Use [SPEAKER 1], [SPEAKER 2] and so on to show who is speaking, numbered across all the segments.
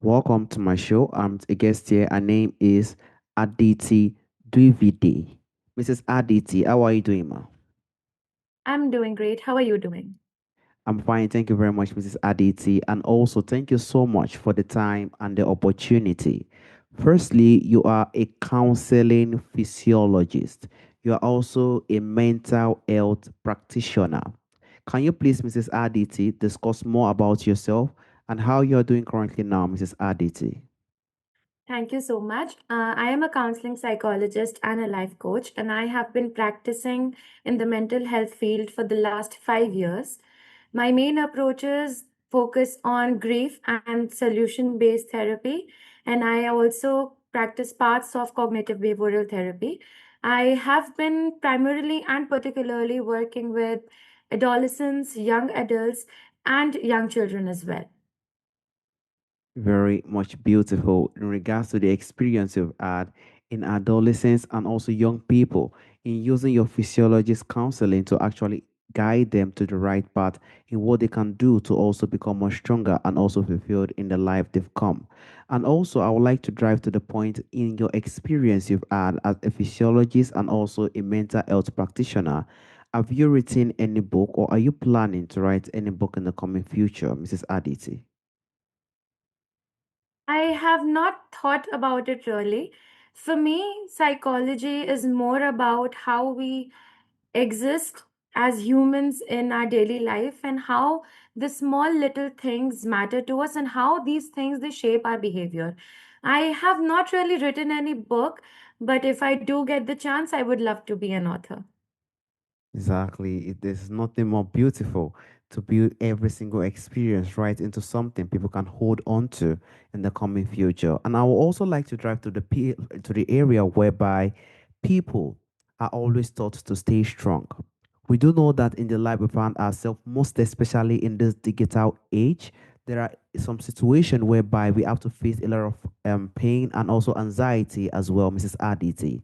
[SPEAKER 1] Welcome to my show. I'm a guest here. Her name is Aditi Dwivedi. Mrs. Aditi, how are you doing, ma?
[SPEAKER 2] I'm doing great. How are you doing?
[SPEAKER 1] I'm fine. Thank you very much, Mrs. Aditi. And also, thank you so much for the time and the opportunity. Firstly, you are a counseling physiologist. You are also a mental health practitioner. Can you please, Mrs. Aditi, discuss more about yourself and how you're doing currently now, Mrs. Aditi?
[SPEAKER 2] Thank you so much. I am a counseling psychologist and a life coach, and I have been practicing in the mental health field for the last 5 years. My main approaches focus on grief and solution based therapy, and I also practice parts of cognitive behavioral therapy. I have been primarily and particularly working with adolescents, young adults, and young children as well.
[SPEAKER 1] Very much beautiful in regards to the experience you've had in adolescents and also young people in using your physiologist counseling to actually guide them to the right path in what they can do to also become more stronger and also fulfilled in the life they've come. And also, I would like to drive to the point in your experience you've had as a physiologist and also a mental health practitioner. Have you written any book or are you planning to write any book in the coming future, Mrs. Aditi?
[SPEAKER 2] I have not thought about it really. For me, psychology is more about how we exist as humans in our daily life and how the small little things matter to us and how these things they shape our behavior. I have not really written any book, but if I do get the chance, I would love to be an author.
[SPEAKER 1] Exactly. There's nothing more beautiful to build every single experience right into something people can hold on to in the coming future. And I would also like to drive to to the area whereby people are always taught to stay strong. We do know that in the life we find ourselves, most especially in this digital age, there are some situations whereby we have to face a lot of pain and also anxiety as well, Mrs. Aditi.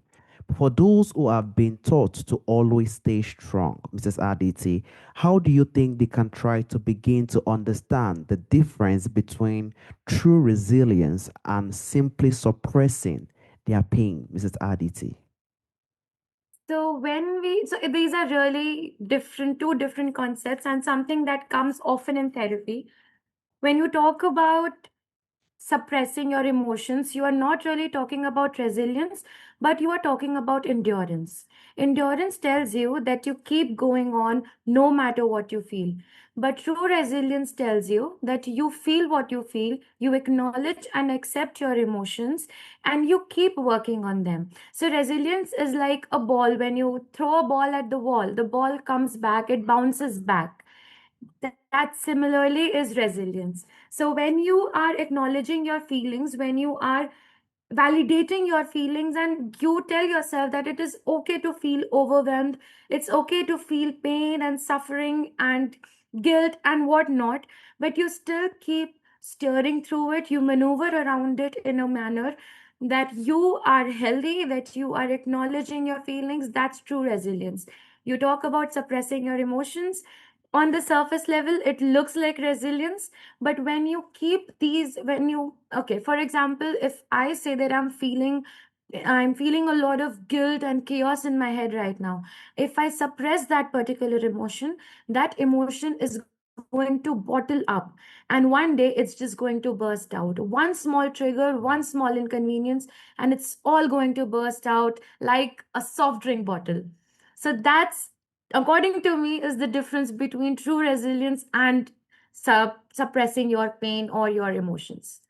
[SPEAKER 1] For those who have been taught to always stay strong, Mrs. Aditi, how do you think they can try to begin to understand the difference between true resilience and simply suppressing their pain, Mrs. Aditi?
[SPEAKER 2] So these are really different, two different concepts, and something that comes often in therapy. When you talk about suppressing your emotions, you are not really talking about resilience, but you are talking about endurance. Endurance tells you that you keep going on no matter what you feel. But true resilience tells you that you feel what you acknowledge and accept your emotions, and you keep working on them. So, resilience is like a ball. When you throw a ball at the wall, the ball comes back, it bounces back. That similarly is resilience. So when you are acknowledging your feelings, when you are validating your feelings, and you tell yourself that it is okay to feel overwhelmed, it's okay to feel pain and suffering and guilt and whatnot, but you still keep steering through it, you maneuver around it in a manner that you are healthy, that you are acknowledging your feelings, that's true resilience. You talk about suppressing your emotions. On the surface level it looks like resilience, but when you keep these, when you, okay, for example, if I say that I'm feeling a lot of guilt and chaos in my head right now. If I suppress that particular emotion, that emotion is going to bottle up, and one day it's just going to burst out. One small trigger, one small inconvenience, and it's all going to burst out like a soft drink bottle. So that's, according to me, is the difference between true resilience and suppressing your pain or your emotions.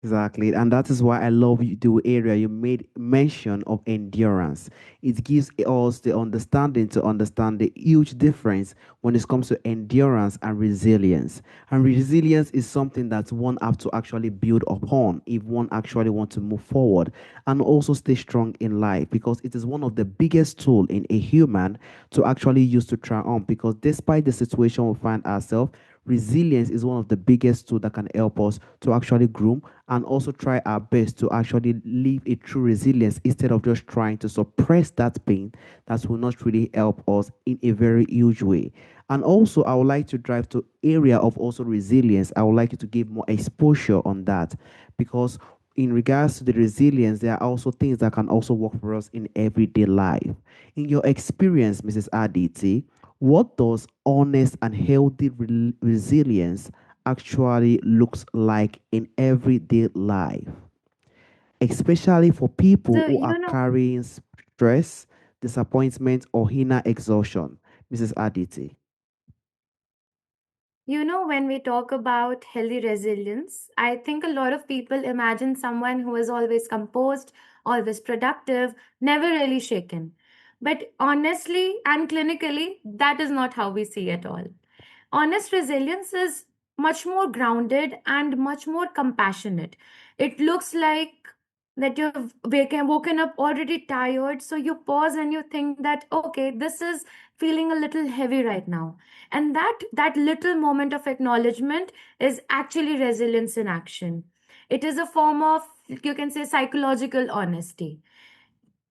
[SPEAKER 1] Exactly, and that is why I love the area you made mention of endurance. It gives us the understanding to understand the huge difference when it comes to endurance and resilience. And resilience is something that one have to actually build upon if one actually want to move forward and also stay strong in life, because it is one of the biggest tool in a human to actually use to triumph. Because despite the situation we find ourselves, resilience is one of the biggest tools that can help us to actually groom and also try our best to actually live a true resilience instead of just trying to suppress that pain that will not really help us in a very huge way. And also, I would like to drive to area of also resilience. I would like you to give more exposure on that because in regards to the resilience, there are also things that can also work for us in everyday life. In your experience, Mrs. Aditi, what does honest and healthy resilience actually looks like in everyday life, especially for people
[SPEAKER 2] So,
[SPEAKER 1] who are carrying stress, disappointment, or inner exhaustion? Mrs. Aditi.
[SPEAKER 2] when we talk about healthy resilience, I think a lot of people imagine someone who is always composed, always productive, never really shaken. But honestly and clinically, that is not how we see it all. Honest resilience is much more grounded and much more compassionate. It looks like that you've woken up already tired, so you pause and you think that, okay, this is feeling a little heavy right now. And that little moment of acknowledgement is actually resilience in action. It is a form of, you can say, psychological honesty.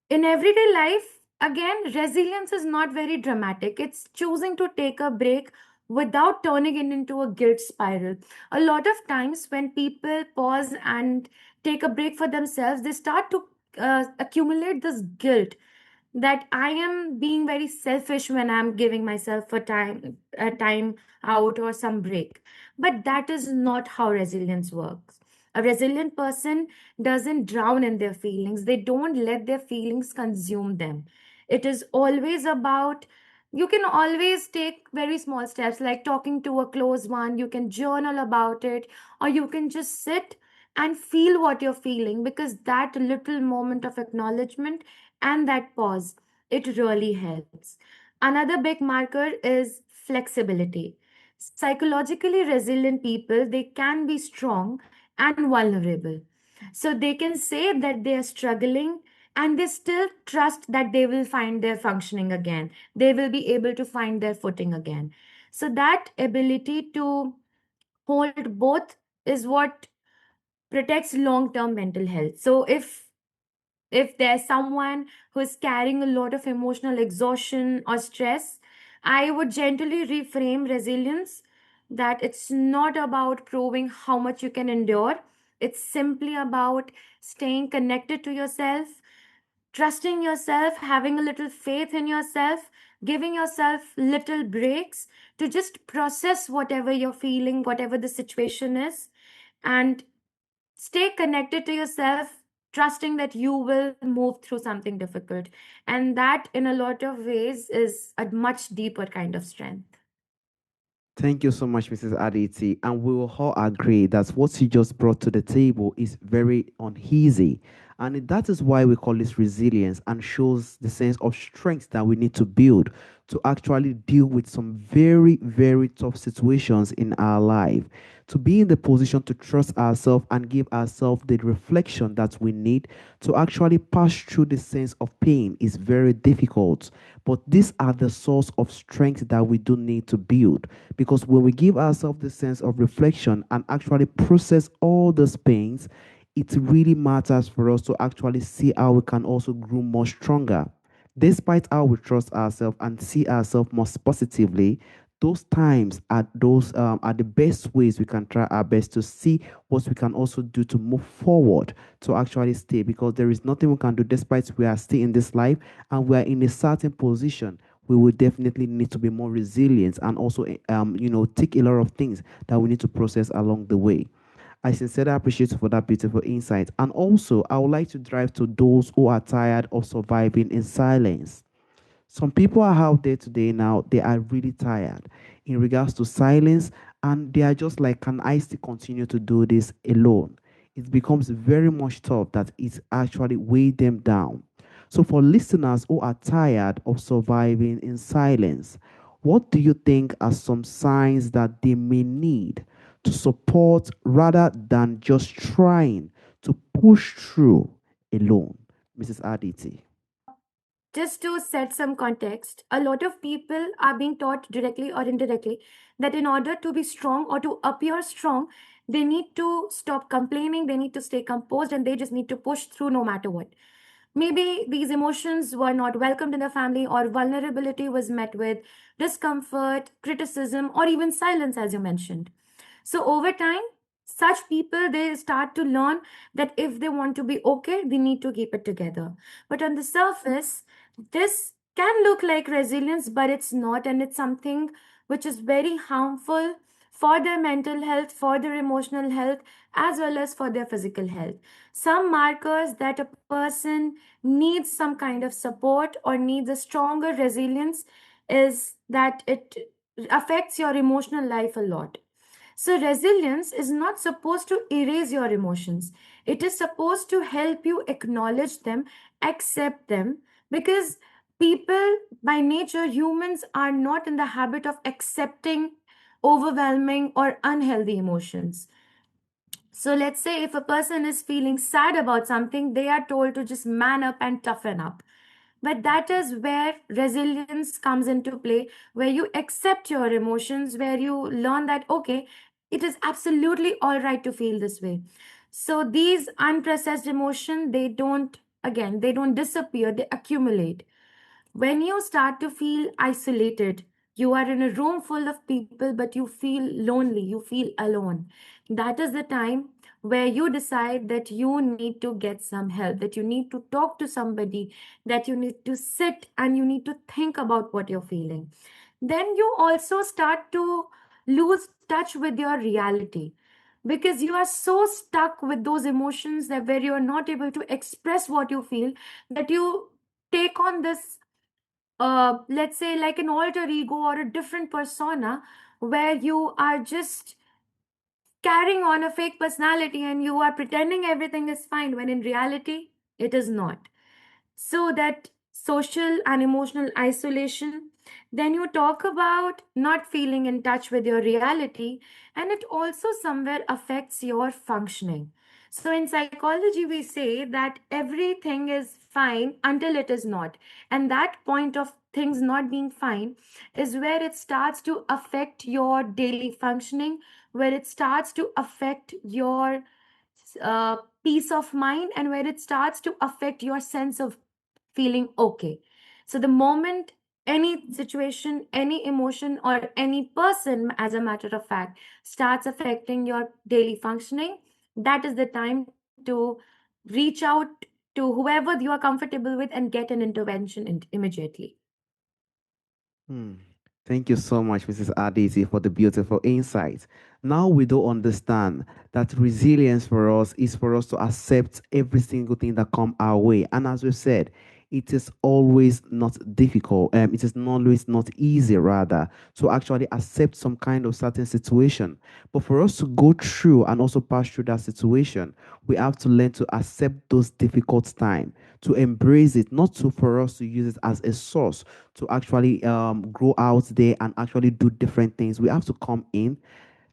[SPEAKER 2] In everyday life, again, resilience is not very dramatic. It's choosing to take a break without turning it into a guilt spiral. A lot of times when people pause and take a break for themselves, they start to accumulate this guilt that I am being very selfish when I'm giving myself a time out or some break. But that is not how resilience works. A resilient person doesn't drown in their feelings. They don't let their feelings consume them. It is always about, you can always take very small steps like talking to a close one, you can journal about it, or you can just sit and feel what you're feeling, because that little moment of acknowledgement and that pause, it really helps. Another big marker is flexibility. Psychologically resilient people, they can be strong and vulnerable. So they can say that they are struggling and they still trust that they will find their functioning again. They will be able to find their footing again. So that ability to hold both is what protects long term mental health. So if there's someone who is carrying a lot of emotional exhaustion or stress, I would gently reframe resilience that it's not about proving how much you can endure. It's simply about staying connected to yourself, trusting yourself, having a little faith in yourself, giving yourself little breaks to just process whatever you're feeling, whatever the situation is, and stay connected to yourself, trusting that you will move through something difficult. And that, in a lot of ways, is a much deeper kind of strength.
[SPEAKER 1] Thank you so much, Mrs. Aditi. And we will all agree that what you just brought to the table is very uneasy. And that is why we call this resilience and shows the sense of strength that we need to build to actually deal with some very, very tough situations in our life. To be in the position to trust ourselves and give ourselves the reflection that we need to actually pass through the sense of pain is very difficult. But these are the source of strength that we do need to build. Because when we give ourselves the sense of reflection and actually process all those pains, it really matters for us to actually see how we can also grow more stronger. Despite how we trust ourselves and see ourselves more positively, those times are the best ways we can try our best to see what we can also do to move forward to actually stay, because there is nothing we can do despite we are still in this life and we are in a certain position. We will definitely need to be more resilient and also take a lot of things that we need to process along the way. I sincerely appreciate you for that beautiful insight. And also, I would like to drive to those who are tired of surviving in silence. Some people are out there today now, they are really tired in regards to silence, and they are just like, can I still continue to do this alone? It becomes very much tough that it actually weigh them down. So, for listeners who are tired of surviving in silence, what do you think are some signs that they may need to support rather than just trying to push through alone? Mrs. Aditi.
[SPEAKER 2] Just to set some context, a lot of people are being taught directly or indirectly that in order to be strong or to appear strong, they need to stop complaining, they need to stay composed, and they just need to push through no matter what. Maybe these emotions were not welcomed in the family, or vulnerability was met with discomfort, criticism, or even silence, as you mentioned. So over time, such people, they start to learn that if they want to be okay, they need to keep it together. But on the surface, this can look like resilience, but it's not, and it's something which is very harmful for their mental health, for their emotional health, as well as for their physical health. Some markers that a person needs some kind of support or needs a stronger resilience is that it affects your emotional life a lot. So, resilience is not supposed to erase your emotions. It is supposed to help you acknowledge them, accept them, because people, by nature, humans are not in the habit of accepting overwhelming or unhealthy emotions. So let's say if a person is feeling sad about something, they are told to just man up and toughen up. But that is where resilience comes into play, where you accept your emotions, where you learn that, okay, it is absolutely all right to feel this way. So these unprocessed emotions, they don't disappear, they accumulate. When you start to feel isolated, you are in a room full of people, but you feel lonely, you feel alone. That is the time where you decide that you need to get some help, that you need to talk to somebody, that you need to sit and you need to think about what you're feeling. Then you also start to lose touch with your reality, because you are so stuck with those emotions that where you are not able to express what you feel, that you take on this let's say like an alter ego or a different persona, where you are just carrying on a fake personality and you are pretending everything is fine when in reality it is not. So that social and emotional isolation. Then you talk about not feeling in touch with your reality, and it also somewhere affects your functioning. So in psychology we say that everything is fine until it is not, and that point of things not being fine is where it starts to affect your daily functioning, where it starts to affect your peace of mind, and where it starts to affect your sense of feeling okay. So, the moment any situation, any emotion, or any person, as a matter of fact, starts affecting your daily functioning, that is the time to reach out to whoever you are comfortable with and get an intervention immediately.
[SPEAKER 1] Hmm. Thank you so much, Mrs. Aditi, for the beautiful insight. Now we do understand that resilience for us is for us to accept every single thing that come our way. And as we said, it is always not difficult. It is not always not easy, rather, to actually accept some kind of certain situation. But for us to go through and also pass through that situation, we have to learn to accept those difficult times, to embrace it, not to for us to use it as a source to actually grow out there and actually do different things. We have to come in,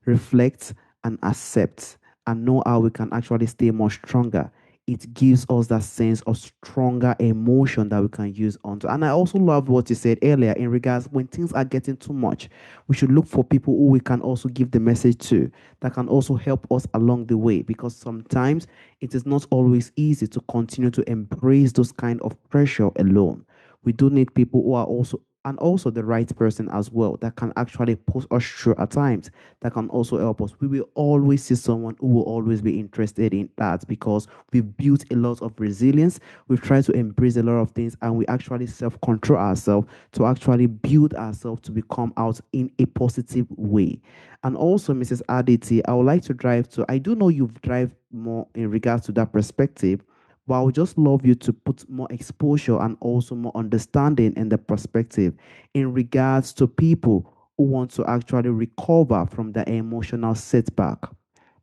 [SPEAKER 1] reflect, and accept, and know how we can actually stay more stronger. It gives us that sense of stronger emotion that we can use onto. And I also love what you said earlier in regards when things are getting too much, we should look for people who we can also give the message to that can also help us along the way, because sometimes it is not always easy to continue to embrace those kind of pressure alone. We do need people who are also and also the right person as well that can actually push us through at times, that can also help us. We will always see someone who will always be interested in that because we've built a lot of resilience. We've tried to embrace a lot of things and we actually self control ourselves to actually build ourselves to become out in a positive way. And also, Mrs. Aditi, I would like to drive to, I do know you've drive more in regards to that perspective, but I would just love you to put more exposure and also more understanding in the perspective in regards to people who want to actually recover from the emotional setback.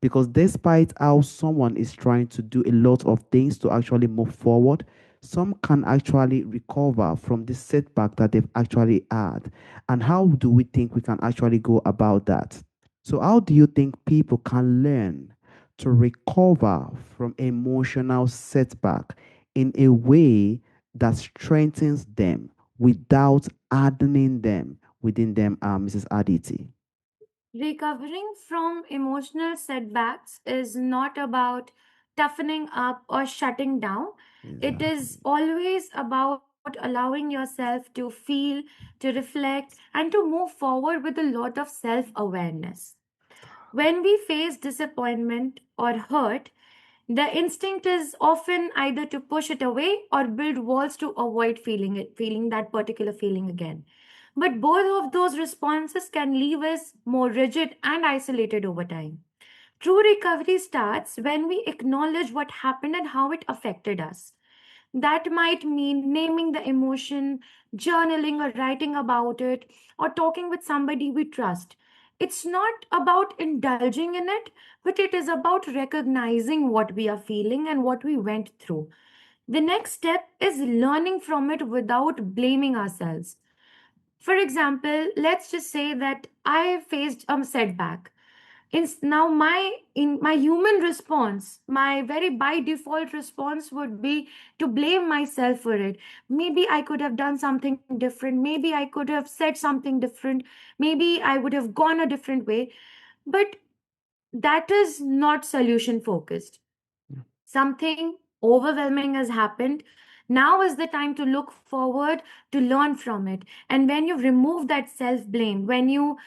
[SPEAKER 1] Because despite how someone is trying to do a lot of things to actually move forward, some can actually recover from the setback that they've actually had. And how do we think we can actually go about that? So, how do you think people can learn to recover from emotional setback in a way that strengthens them without hardening them within them, Mrs. Aditi.
[SPEAKER 2] Recovering from emotional setbacks is not about toughening up or shutting down. It is
[SPEAKER 1] Exactly.
[SPEAKER 2] always about allowing yourself to feel, to reflect, and to move forward with a lot of self awareness. When we face disappointment or hurt, the instinct is often either to push it away or build walls to avoid feeling that particular feeling again. But both of those responses can leave us more rigid and isolated over time. True recovery starts when we acknowledge what happened and how it affected us. That might mean naming the emotion, journaling or writing about it, or talking with somebody we trust. It's not about indulging in it, but it is about recognizing what we are feeling and what we went through. The next step is learning from it without blaming ourselves. For example, let's just say that I faced a setback. Now in my human response, my very by default response would be to blame myself for it. Maybe I could have done something different. Maybe I could have said something different. Maybe I would have gone a different way. But that is not solution focused. Something overwhelming has happened. Now is the time to look forward, to learn from it. And when you remove that self blame, when you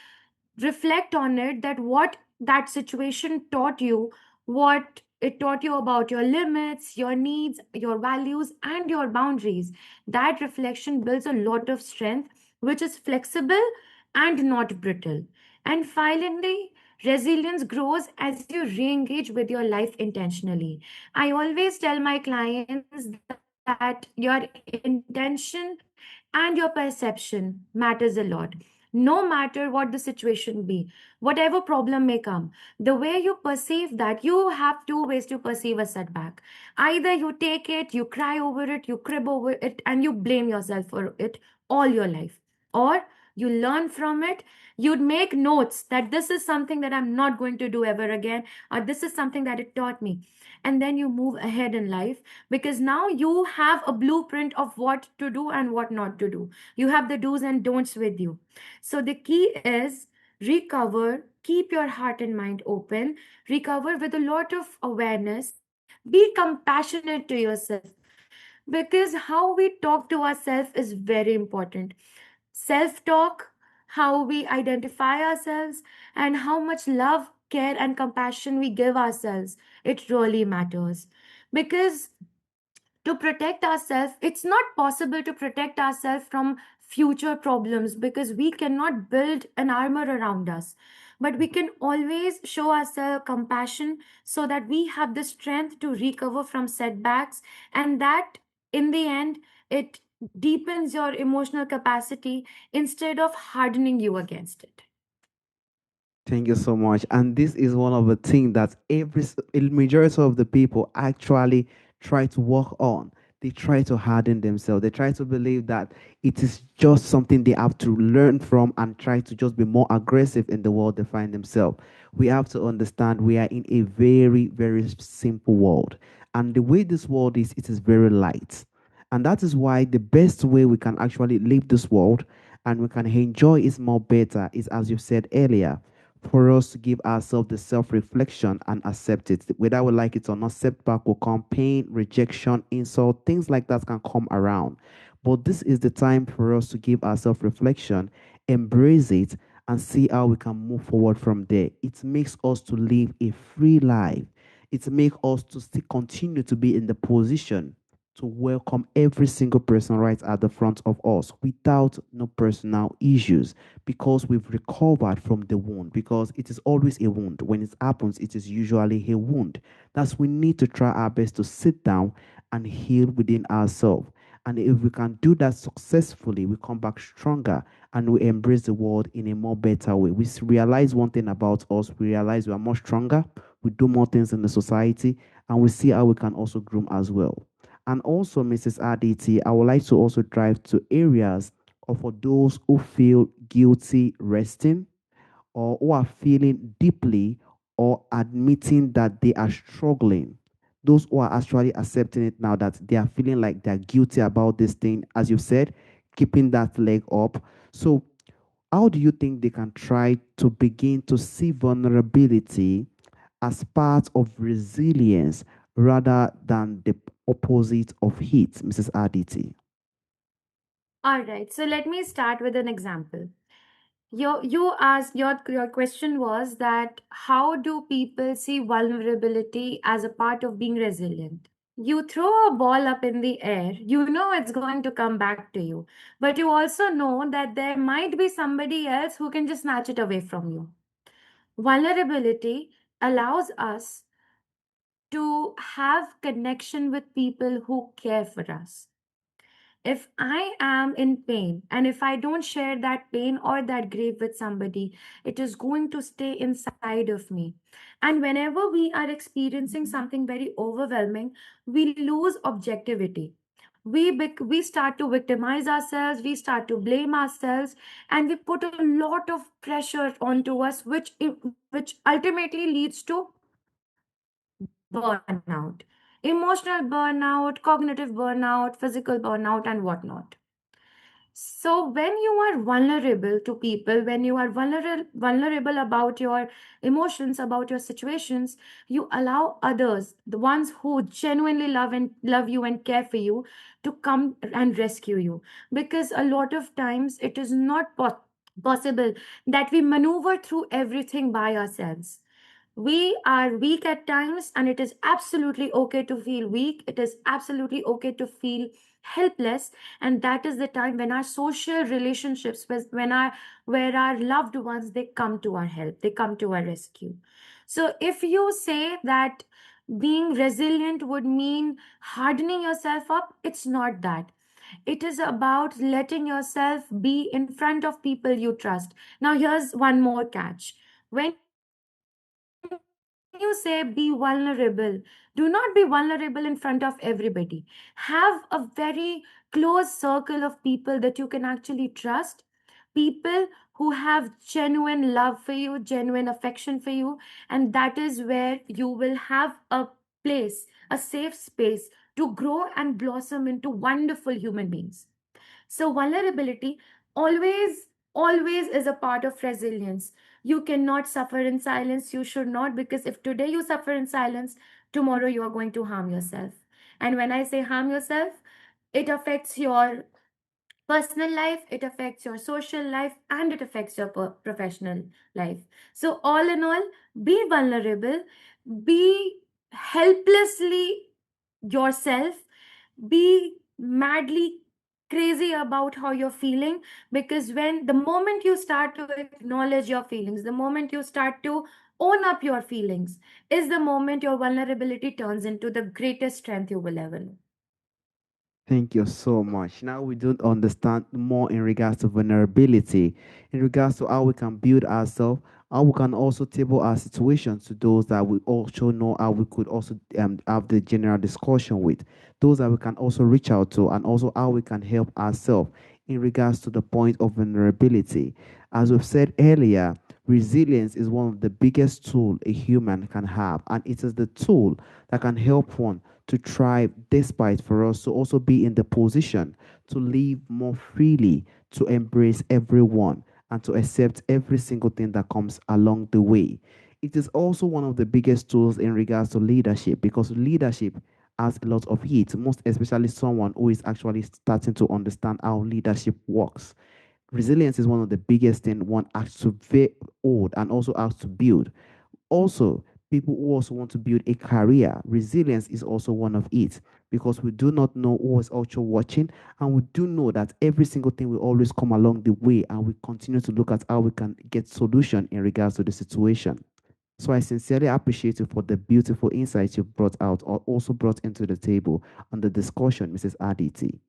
[SPEAKER 2] reflect on it, that what that situation taught you, what it taught you about your limits, your needs, your values, and your boundaries, that reflection builds a lot of strength, which is flexible and not brittle. And finally, resilience grows as you re-engage with your life intentionally. I always tell my clients that your intention and your perception matters a lot. No matter what the situation be, whatever problem may come, the way you perceive that, you have two ways to perceive a setback. Either you take it, you cry over it, you crib over it, and you blame yourself for it all your life. Or you learn from it, you'd make notes that this is something that I'm not going to do ever again, or this is something that it taught me. And then you move ahead in life, because now you have a blueprint of what to do and what not to do. You have the do's and don'ts with you. So the key is recover, keep your heart and mind open, recover with a lot of awareness, be compassionate to yourself, because how we talk to ourselves is very important. Self talk, how we identify ourselves, and how much love, care, and compassion we give ourselves, it really matters. Because to protect ourselves, it's not possible to protect ourselves from future problems, because we cannot build an armor around us. But we can always show ourselves compassion so that we have the strength to recover from setbacks, and that in the end, it deepens your emotional capacity instead of hardening you against it.
[SPEAKER 1] Thank you so much. And this is one of the things that a majority of the people actually try to work on. They try to harden themselves. They try to believe that it is just something they have to learn from and try to just be more aggressive in the world they find themselves. We have to understand we are in a very, very simple world. And the way this world is, it is very light. And that is why the best way we can actually live this world and we can enjoy it more better is, as you said earlier, for us to give ourselves the self reflection and accept it. Whether we like it or not, setback will come, pain, rejection, insult, things like that can come around. But this is the time for us to give our self reflection, embrace it, and see how we can move forward from there. It makes us to live a free life. It makes us to still continue to be in the position to welcome every single person right at the front of us without no personal issues, because we've recovered from the wound, because it is always a wound. When it happens, it is usually a wound. That's we need to try our best to sit down and heal within ourselves. And if we can do that successfully, we come back stronger and we embrace the world in a more better way. We realize one thing about us, we realize we are more stronger, we do more things in the society, and we see how we can also groom as well. And also, Mrs. Aditi, I would like to also drive to areas or for those who feel guilty resting or who are feeling deeply or admitting that they are struggling. Those who are actually accepting it now, that they are feeling like they're guilty about this thing, as you said, keeping that leg up. So how do you think they can try to begin to see vulnerability as part of resilience rather than the opposite of it, Mrs. Aditi?
[SPEAKER 2] All right, so let me start with an example. You asked, your question was that how do people see vulnerability as a part of being resilient? You throw a ball up in the air, you know it's going to come back to you, but you also know that there might be somebody else who can just snatch it away from you. Vulnerability allows us to have connection with people who care for us. If I am in pain and if I don't share that pain or that grief with somebody, it is going to stay inside of me. And whenever we are experiencing something very overwhelming, we lose objectivity. We start to victimize ourselves, we start to blame ourselves, and we put a lot of pressure onto us, which ultimately leads to burnout, emotional burnout, cognitive burnout, physical burnout, and whatnot. So when you are vulnerable to people, when you are vulnerable about your emotions, about your situations, you allow others, the ones who genuinely love you and care for you, to come and rescue you. Because a lot of times it is not possible that we maneuver through everything by ourselves. We are weak at times, and it is absolutely okay to feel weak. It is absolutely okay to feel helpless. And that is the time when our social relationships, when our where our loved ones, they come to our help, they come to our rescue. So if you say that being resilient would mean hardening yourself up, it's not that. It is about letting yourself be in front of people you trust. Now here's one more catch. When you say be vulnerable, do not be vulnerable in front of everybody. Have a very close circle of people that you can actually trust, people who have genuine love for you, genuine affection for you, and that is where you will have a place, a safe space to grow and blossom into wonderful human beings. So vulnerability always is a part of resilience. You cannot suffer in silence. You should not, because if today you suffer in silence, tomorrow you are going to harm yourself. And when I say harm yourself, it affects your personal life, it affects your social life, and it affects your professional life. So all in all, be vulnerable, be helplessly yourself, be madly crazy about how you're feeling, because when the moment you start to acknowledge your feelings, the moment you start to own up your feelings, is the moment your vulnerability turns into the greatest strength you will ever know.
[SPEAKER 1] Thank you so much. Now we don't understand more in regards to vulnerability, in regards to how we can build ourselves, how we can also table our situations to those that we also know, how we could also have the general discussion with, those that we can also reach out to, and also how we can help ourselves in regards to the point of vulnerability. As we've said earlier, resilience is one of the biggest tools a human can have, and it is the tool that can help one to thrive, despite for us to also be in the position to live more freely, to embrace everyone, and to accept every single thing that comes along the way. It is also one of the biggest tools in regards to leadership, because leadership has a lot of heat, most especially someone who is actually starting to understand how leadership works. Resilience is one of the biggest things one has to hold and also has to build. Also, people who also want to build a career, resilience is also one of it, because we do not know who is also watching, and we do know that every single thing will always come along the way, and we continue to look at how we can get solution in regards to the situation. So I sincerely appreciate you for the beautiful insights you've brought out, or also brought into the table on the discussion, Mrs. Aditi.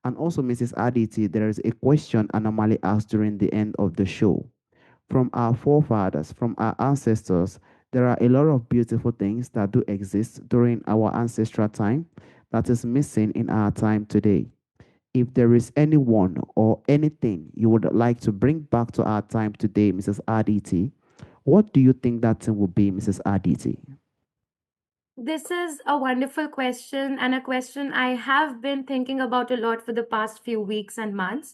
[SPEAKER 1] And also, Mrs. Aditi, there is a question I normally ask during the end of the show. From our forefathers, from our ancestors, there are a lot of beautiful things that do exist during our ancestral time that is missing in our time today. If there is anyone or anything you would like to bring back to our time today, Mrs. Aditi, what do you think that thing will be, Mrs. Aditi?
[SPEAKER 2] This is a wonderful question, and a question I have been thinking about a lot for the past few weeks and months.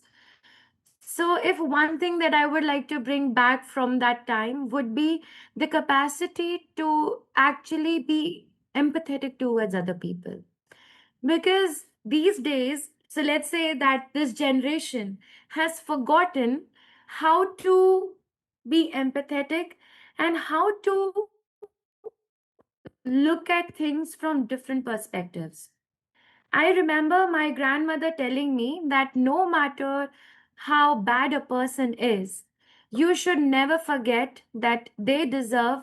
[SPEAKER 2] So, if one thing that I would like to bring back from that time would be the capacity to actually be empathetic towards other people. Because these days, so let's say that this generation has forgotten how to be empathetic and how to look at things from different perspectives. I remember my grandmother telling me that no matter how bad a person is, you should never forget that they deserve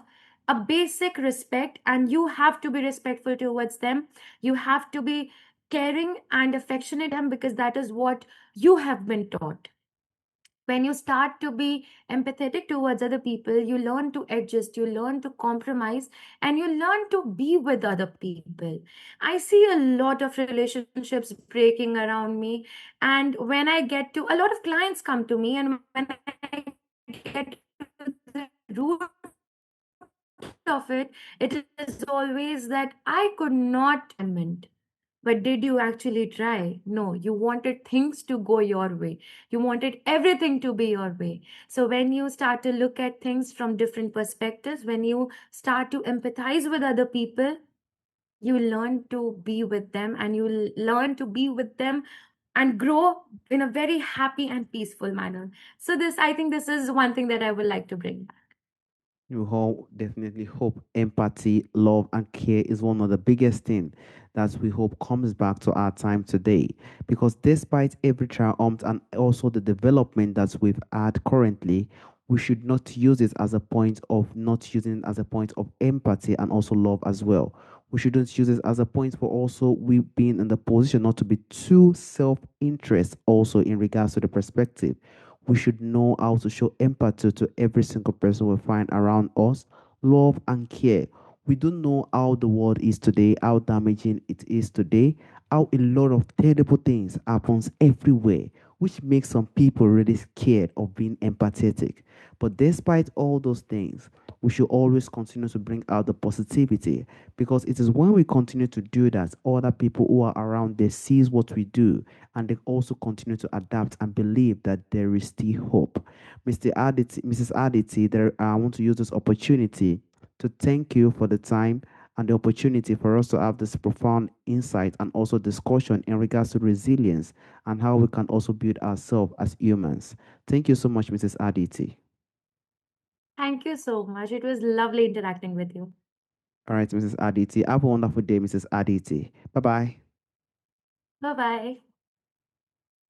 [SPEAKER 2] a basic respect and you have to be respectful towards them. You have to be caring and affectionate them because that is what you have been taught. When you start to be empathetic towards other people, you learn to adjust, you learn to compromise, and you learn to be with other people. I see a lot of relationships breaking around me, and when I get to a lot of clients come to me, and when I get to the root of it, it is always that I could not environment. But did you actually try? No, you wanted things to go your way. You wanted everything to be your way. So when you start to look at things from different perspectives, when you start to empathize with other people, you learn to be with them and you learn to be with them and grow in a very happy and peaceful manner. So this, I think this is one thing that I would like to bring.
[SPEAKER 1] We all definitely hope empathy, love, and care is one of the biggest things that we hope comes back to our time today. Because despite every triumph and also the development that we've had currently, we should not use it as a point of not using it as a point of empathy and also love as well. We shouldn't use it as a point for also we being in the position not to be too self-interest also in regards to the perspective. We should know how to show empathy to every single person we find around us, love and care. We don't know how the world is today, how damaging it is today, how a lot of terrible things happens everywhere, which makes some people really scared of being empathetic. But despite all those things, we should always continue to bring out the positivity because it is when we continue to do that, other people who are around they sees what we do and they also continue to adapt and believe that there is still hope. Mrs. Aditi, I want to use this opportunity to thank you for the time and the opportunity for us to have this profound insight and also discussion in regards to resilience and how we can also build ourselves as humans. Thank you so much, Mrs. Aditi.
[SPEAKER 2] Thank you so much. It was lovely interacting with you.
[SPEAKER 1] All right, Mrs. Aditi. Have a wonderful day, Mrs. Aditi. Bye bye.
[SPEAKER 2] Bye bye.